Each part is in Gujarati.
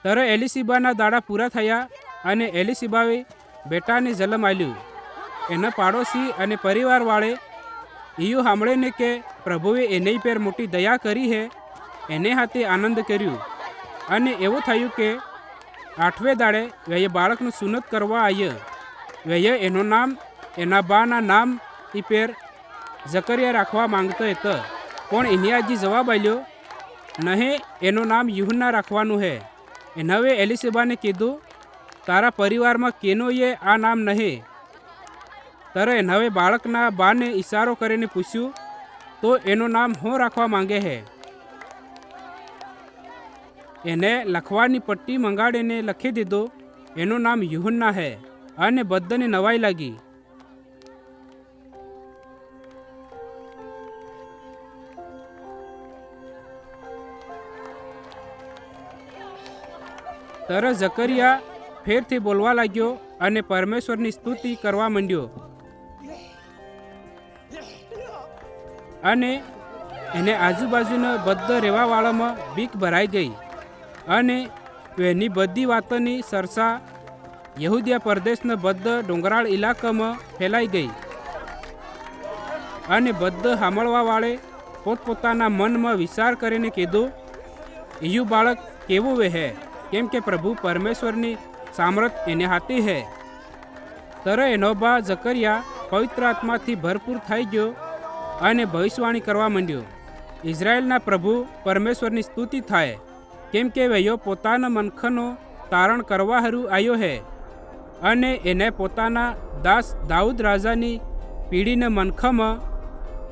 ત્યારે એલિશબાના દાડા પૂરા થયા અને એલિશબાએ બેટાને જન્મ આલ્યું. એના પાડોશી અને પરિવારવાળે ઈયું સાંભળીને કે પ્રભુએ એની પર મોટી દયા કરી હે એને હાથે આનંદ કર્યું. અને એવું થયું કે 8વે દાડે વેએ બાળકનું સુનત કરવા આવ્યો. વેએ એનું નામ એના બાના નામ ઈ પેર જકરિયા રાખવા માંગતો હતો, પણ એની આજી જવાબ આલ્યો, નહીં, એનું નામ યુહન્ના રાખવાનું હે. એનવે એલિશબાને કીધું, તારા પરિવારમાં કેનોએ આ નામ નહીં. ત્યારે એનવે બાળકના બાને ઈશારો કરીને પૂછ્યું, તો એનું નામ હું રાખવા માંગે હે? એને લખવાની પટ્ટી મંગાડીને લખી દીધું, એનું નામ યુહન્ના હે. અને બધાને નવાઈ લાગી. તરત જકરિયા ફેરથી બોલવા લાગ્યો અને પરમેશ્વરની સ્તુતિ કરવા માંડ્યો. અને એને આજુબાજુના બધા રહેવાવાળામાં બીક ભરાઈ ગઈ. અને એની બધી વાતોની ચર્ચા યહૂદિયા પરદેશના બધા ડુંગરાળ ઇલાકામાં ફેલાઈ ગઈ. અને બધા સાંભળવાવાળે પોતપોતાના મનમાં વિચાર કરીને કીધું, ઈયું બાળક કેવું હે, કેમ કે પ્રભુ પરમેશ્વરની સામર્થ એને હાથી હે. ત્યારે એનો બા જકરિયા પવિત્ર આત્માથી ભરપૂર થઈ ગયો અને ભવિષ્યવાણી કરવા માંડ્યો. ઇઝરાયેલના પ્રભુ પરમેશ્વરની સ્તુતિ થાય, કેમ કે વેયો પોતાના મનખનું તારણ કરવા હારું આવ્યો હે. અને એને પોતાના દાસ દાઉદ રાજાની પીઢીના મનખમાં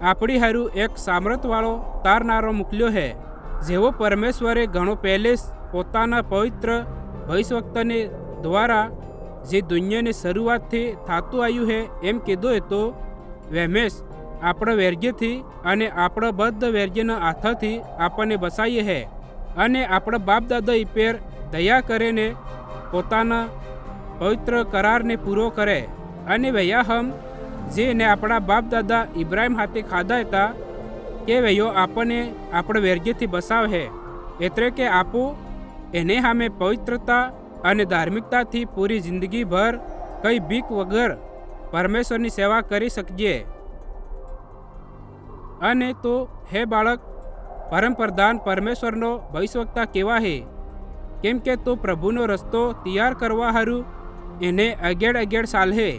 આપણી હારું એક સામર્થવાળો તારનારો મોકલ્યો હે, જેવો પરમેશ્વરે ઘણો પહેલે પોતાના પવિત્ર ભવિષ્યવક્તાને દ્વારા જે દુનિયાની શરૂઆતથી થતું આવ્યું હે એમ કીધું હતો. વેમેશ આપણા વેર્ગ્યથી અને આપણા બધા વેર્ગ્યના હાથથી આપણને બસાઈએ હે અને આપણા બાપ દાદા પેર દયા કરીને પોતાના પવિત્ર કરારને પૂરો કરે. અને વૈયાહમ જેને આપણા બાપ દાદા ઇબ્રાહિમ હાથે ખાધા હતા કે વૈયો આપણને આપણા વેર્ગ્યથી બસાવે, એટલે કે આપો એને સામે પવિત્રતા અને ધાર્મિકતાથી પૂરી જિંદગીભર કંઈ બીક વગર પરમેશ્વરની સેવા કરી શકીએ. અને તો હે બાળક, પરમપ્રધાન પરમેશ્વરનો ભવિષ્યવક્તા કેવા હે, કેમ કે તો પ્રભુનો રસ્તો તૈયાર કરવા હારું એને અગેડ સાલહે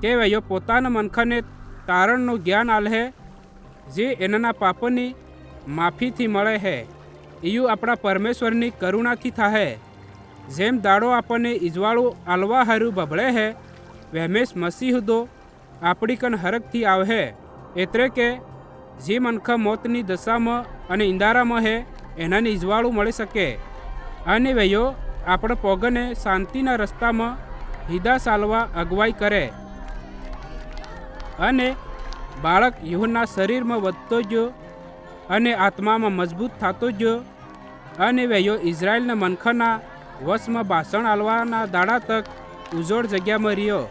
કે વયો પોતાના મનખાને તારણનું જ્ઞાન આલહે, જે એના પાપોની માફીથી મળે હે. ઈયું આપણા પરમેશ્વરની કરુણાથી થાહે. જેમ દાડો આપણને ઇજવાળું આલવા હારું બબળે હે, વહેમેશ મસીહદો આપણી કન હરકથી આવહે. એટલે કે જે મનખા મોતની દશામાં અને ઇંદારામાં હે એનાને ઇજવાળું મળી શકે. અને વયો આપણા પોગને શાંતિના રસ્તામાં હિદા ચાલવા અગવાઈ કરે. અને બાળક યુહન્ના શરીરમાં વધતો ગયો અને આત્મામાં મજબૂત થતો ગયો. અને વયો ઇઝરાયેલના મનખાના વશમાં ભાષણ આલવાના દાડા તક ઉજોડ જગ્યામાં રહ્યો.